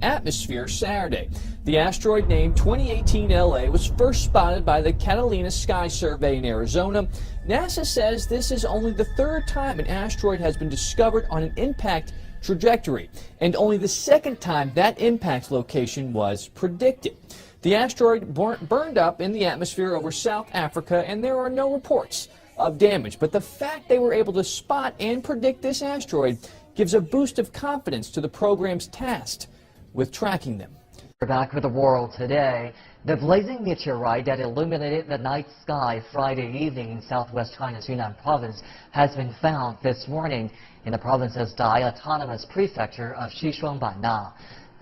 atmosphere Saturday. The asteroid named 2018 LA was first spotted by the Catalina Sky Survey in Arizona. NASA says this is only the third time an asteroid has been discovered on an impact trajectory, and only the second time that impact location was predicted. The asteroid burned up in the atmosphere over South Africa, and there are no reports of damage. But the fact they were able to spot and predict this asteroid gives a boost of confidence to the programs tasked with tracking them. We're back with the world today. The blazing meteorite that illuminated the night sky Friday evening in southwest China's Yunnan province has been found this morning in the province's Dai Autonomous Prefecture of Xishuangbanna.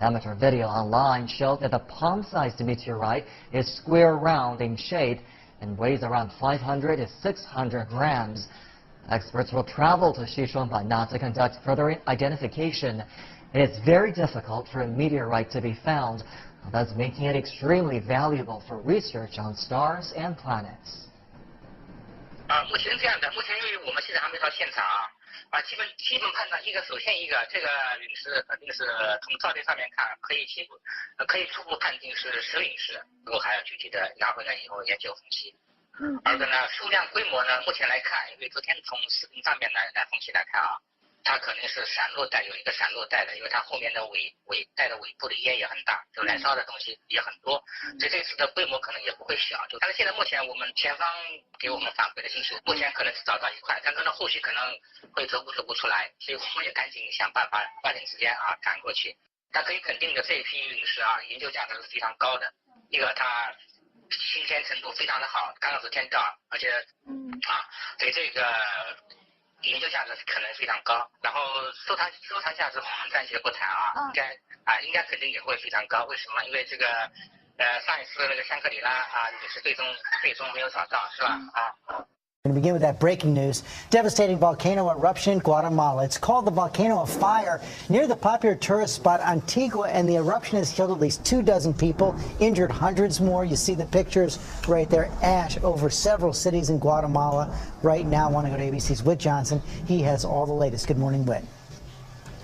Amateur video online showed that the palm-sized meteorite is square round in shape and weighs around 500 to 600 grams. Experts will travel to Xishuangbanna to conduct further identification. And it's very difficult for a meteorite to be found, thus making it extremely valuable for research on stars and planets. 目前这样的，目前因为我们现在还没到现场基本判断首先这个陨石肯定是从照片上面看可以初步判定是石陨石，不过还要具体的拿回来以后研究分析。而个呢，数量规模呢，目前来看，因为昨天从视频上面来分析来看它可能是闪落带，有一个闪落带的，因为它后面的尾带的尾部的烟也很大，就燃烧的东西也很多，所以这次的规模可能也不会小。但是现在目前我们前方给我们反馈的信息，目前可能是找到一块，但可能后续可能会走不出来，所以我们也赶紧想办法抓紧时间赶过去。但可以肯定的，这一批陨石研究价值是非常高的，一个它新鲜程度非常的好，刚刚是天到，而且对这个研究价值可能非常高，然后收藏价值我们暂且不谈应该肯定也会非常高。为什么？因为这个上一次那个香格里拉也是最终没有找到，是吧？We're going to begin with that breaking news. Devastating volcano eruption in Guatemala. It's called the Volcano of Fire near the popular tourist spot Antigua, and the eruption has killed at least 24 people, injured hundreds more. You see the pictures right there. Ash over several cities in Guatemala right now. I want to go to ABC's Whit Johnson. He has all the latest. Good morning, Whit.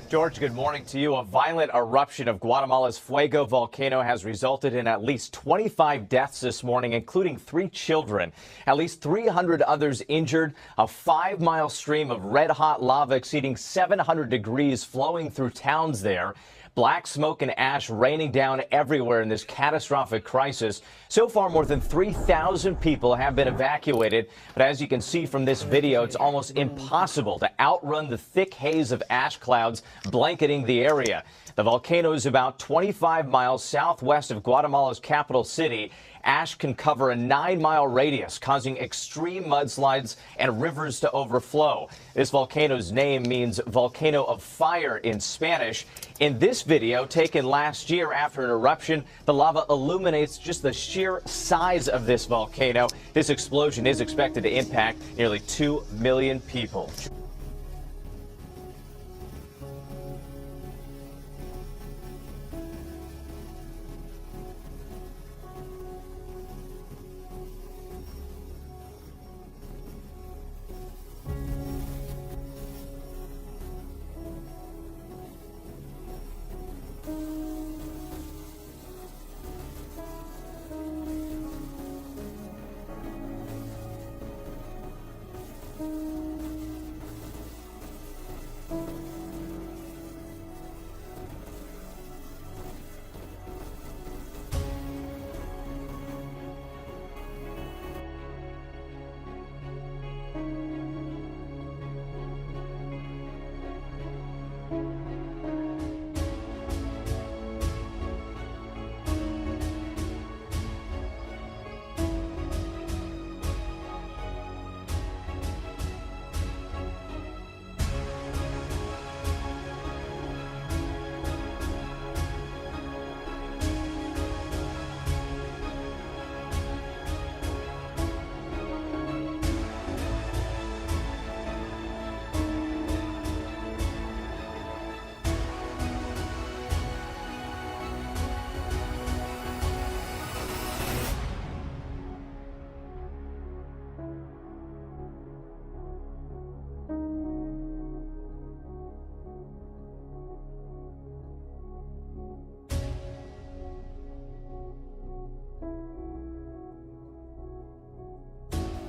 George, good morning to you. A violent eruption of Guatemala's Fuego volcano has resulted in at least 25 deaths this morning, including 3 children. At least 300 others injured. A 5-mile stream of red-hot lava exceeding 700 degrees flowing through towns there. Black smoke and ash raining down everywhere in this catastrophic crisis. So far, more than 3,000 people have been evacuated. But as you can see from this video, it's almost impossible to outrun the thick haze of ash clouds blanketing the area. The volcano is about 25 miles southwest of Guatemala's capital city. Ash can cover a 9-mile radius, causing extreme mudslides and rivers to overflow. This volcano's name means volcano of fire in Spanish. In this video, taken last year after an eruption, the lava illuminates just the sheer size of this volcano. This explosion is expected to impact nearly 2 million people.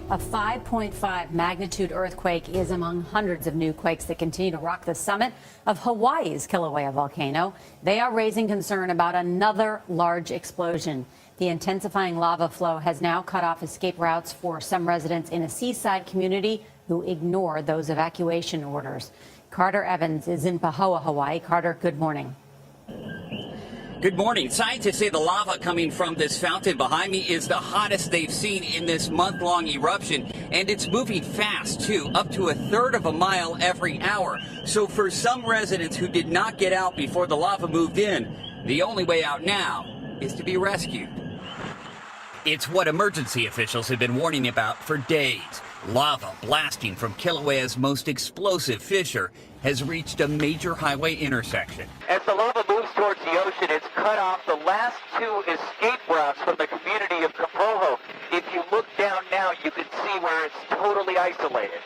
A 5.5 magnitude earthquake is among hundreds of new quakes that continue to rock the summit of Hawaii's Kilauea volcano. They are raising concern about another large explosion. The intensifying lava flow has now cut off escape routes for some residents in a seaside community who ignore those evacuation orders. Carter Evans is in Pahoa, Hawaii. Carter, good morning. Good morning. Scientists say the lava coming from this fountain behind me is the hottest they've seen in this month-long eruption, and it's moving fast, too, up to 1/3 of a mile every hour. So for some residents who did not get out before the lava moved in, the only way out now is to be rescued. It's what emergency officials have been warning about for days. Lava blasting from Kilauea's most explosive fissure has reached a major highway intersection. As the lava moves towards the ocean, it's cut off the last 2 escape routes from the community of Kapoho. If you look down now, you can see where it's totally isolated.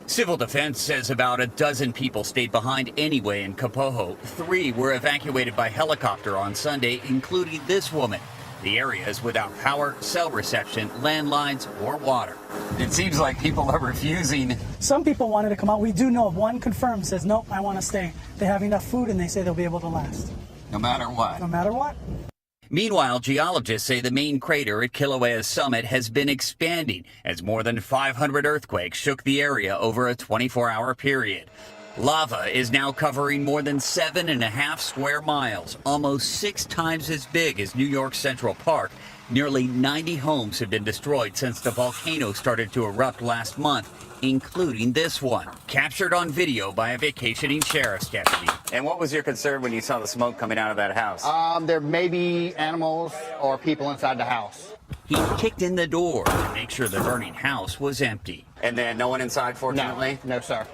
Civil Defense says about a dozen people stayed behind anyway in Kapoho. 3 were evacuated by helicopter on Sunday, including this woman. The area is without power, cell reception, landlines, or water. It seems like people are refusing. Some people wanted to come out. We do know of one confirmed says, nope, I want to stay. They have enough food and they say they'll be able to last. No matter what. No matter what. Meanwhile, geologists say the main crater at Kilauea's summit has been expanding as more than 500 earthquakes shook the area over a 24-hour period. Lava is now covering more than 7.5 square miles, almost 6 times as big as New York's Central Park. Nearly 90 homes have been destroyed since the volcano started to erupt last month, including this one, captured on video by a vacationing sheriff's deputy. And what was your concern when you saw the smoke coming out of that house? There may be animals or people inside the house. He kicked in the door to make sure the burning house was empty. And then no one inside, fortunately? No, sir.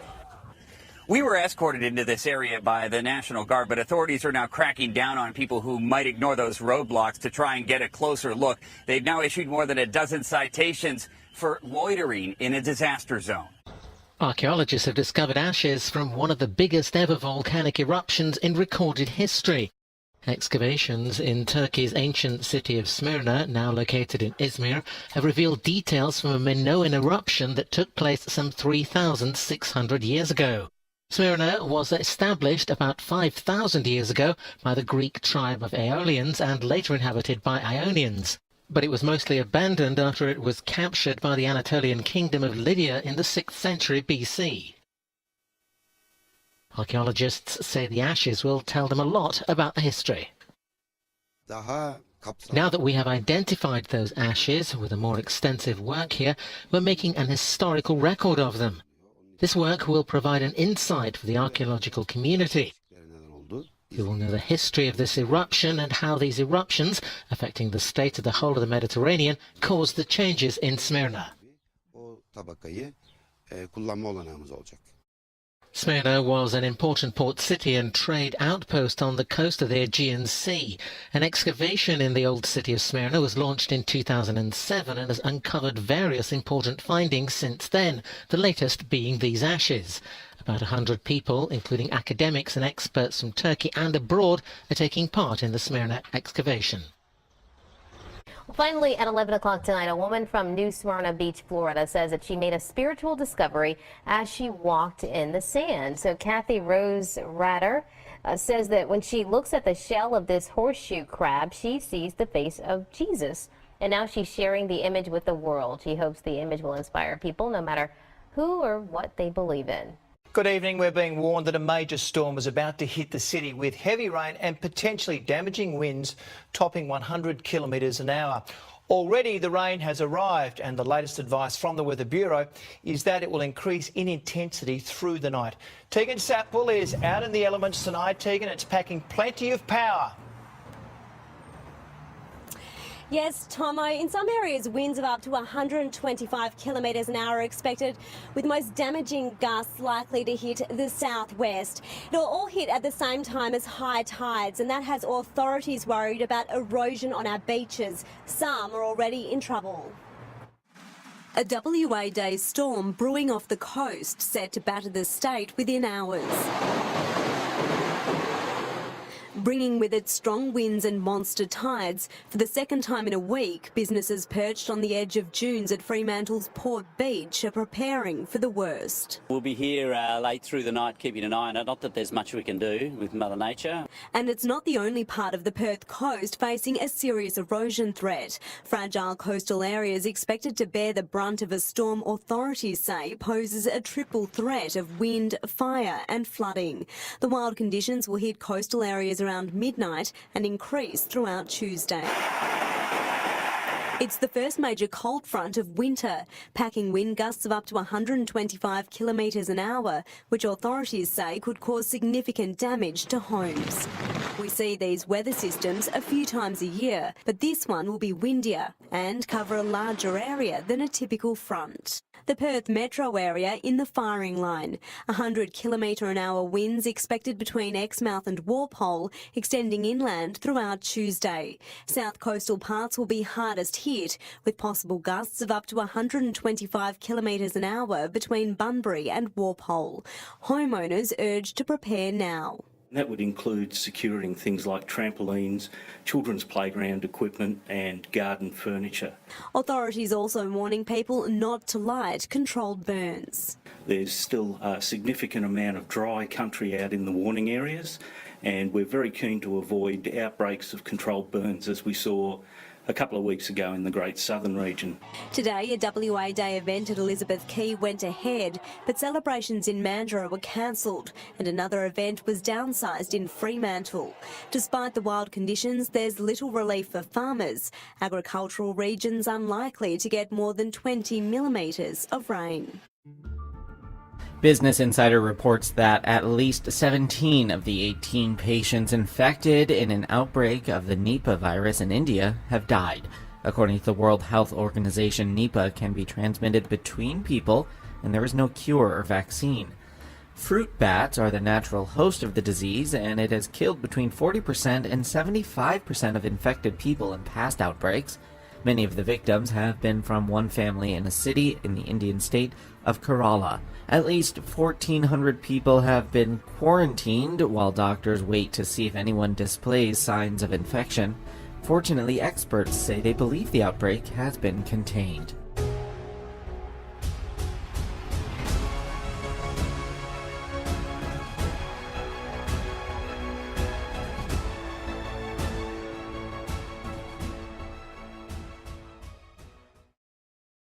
We were escorted into this area by the National Guard, but authorities are now cracking down on people who might ignore those roadblocks to try and get a closer look. They've now issued more than a dozen citations for loitering in a disaster zone. Archaeologists have discovered ashes from one of the biggest ever volcanic eruptions in recorded history. Excavations in Turkey's ancient city of Smyrna, now located in Izmir, have revealed details from a Minoan eruption that took place some 3,600 years ago. Smyrna was established about 5,000 years ago by the Greek tribe of Aeolians and later inhabited by Ionians. But it was mostly abandoned after it was captured by the Anatolian kingdom of Lydia in the 6th century BC. Archaeologists say the ashes will tell them a lot about the history. Now that we have identified those ashes with a more extensive work here, we're making an historical record of them. This work will provide an insight for the archaeological community. You will know the history of this eruption and how these eruptions, affecting the state of the whole of the Mediterranean, caused the changes in Smyrna. Smyrna was an important port city and trade outpost on the coast of the Aegean Sea. An excavation in the old city of Smyrna was launched in 2007 and has uncovered various important findings since then, the latest being these ashes. About 100 people, including academics and experts from Turkey and abroad, are taking part in the Smyrna excavation. Finally, at 11 o'clock tonight, a woman from New Smyrna Beach, Florida, says that she made a spiritual discovery as she walked in the sand. So Kathy Rose Ratter says that when she looks at the shell of this horseshoe crab, she sees the face of Jesus. And now she's sharing the image with the world. She hopes the image will inspire people no matter who or what they believe in. Good evening. We're being warned that a major storm is about to hit the city with heavy rain and potentially damaging winds topping 100 kilometres an hour. Already the rain has arrived and the latest advice from the Weather Bureau is that it will increase in intensity through the night. Tegan Sapwell is out in the elements tonight. Tegan, it's packing plenty of power. Yes, Tomo, in some areas winds of up to 125 kilometres an hour are expected, with most damaging gusts likely to hit the southwest. It'll all hit at the same time as high tides, and that has authorities worried about erosion on our beaches. Some are already in trouble. A WA day storm brewing off the coast, set to batter the state within hours. bringing with it strong winds and monster tides. For the second time in a week, businesses perched on the edge of dunes at Fremantle's Port Beach are preparing for the worst. We'll be here late through the night keeping an eye on it. Not that there's much we can do with Mother Nature. And it's not the only part of the Perth coast facing a serious erosion threat. Fragile coastal areas expected to bear the brunt of a storm authorities say poses a triple threat of wind, fire and flooding. The wild conditions will hit coastal areas around midnight and increase throughout Tuesday. It's the first major cold front of winter, packing wind gusts of up to 125 kilometres an hour, which authorities say could cause significant damage to homes. We see these weather systems a few times a year, but this one will be windier and cover a larger area than a typical front. The Perth metro area in the firing line. 100 km/h winds expected between Exmouth and Walpole, extending inland throughout Tuesday. South coastal parts will be hardest hit, with possible gusts of up to 125 km/h between Bunbury and Walpole. Homeowners urged to prepare now. That would include securing things like trampolines, children's playground equipment and garden furniture. Authorities also warning people not to light controlled burns. There's still a significant amount of dry country out in the warning areas, and we're very keen to avoid outbreaks of controlled burns as we saw a couple of weeks ago in the Great Southern region. Today, a WA Day event at Elizabeth Quay went ahead, but celebrations in Mandurah were cancelled and another event was downsized in Fremantle. Despite the wild conditions, there's little relief for farmers. Agricultural regions unlikely to get more than 20 millimetres of rain. Business Insider reports that at least 17 of the 18 patients infected in an outbreak of the Nipah virus in India have died. According to the World Health Organization, Nipah can be transmitted between people, and there is no cure or vaccine. Fruit bats are the natural host of the disease, and it has killed between 40% and 75% of infected people in past outbreaks. Many of the victims have been from one family in a city in the Indian state of Kerala. At least 1,400 people have been quarantined while doctors wait to see if anyone displays signs of infection. Fortunately, experts say they believe the outbreak has been contained.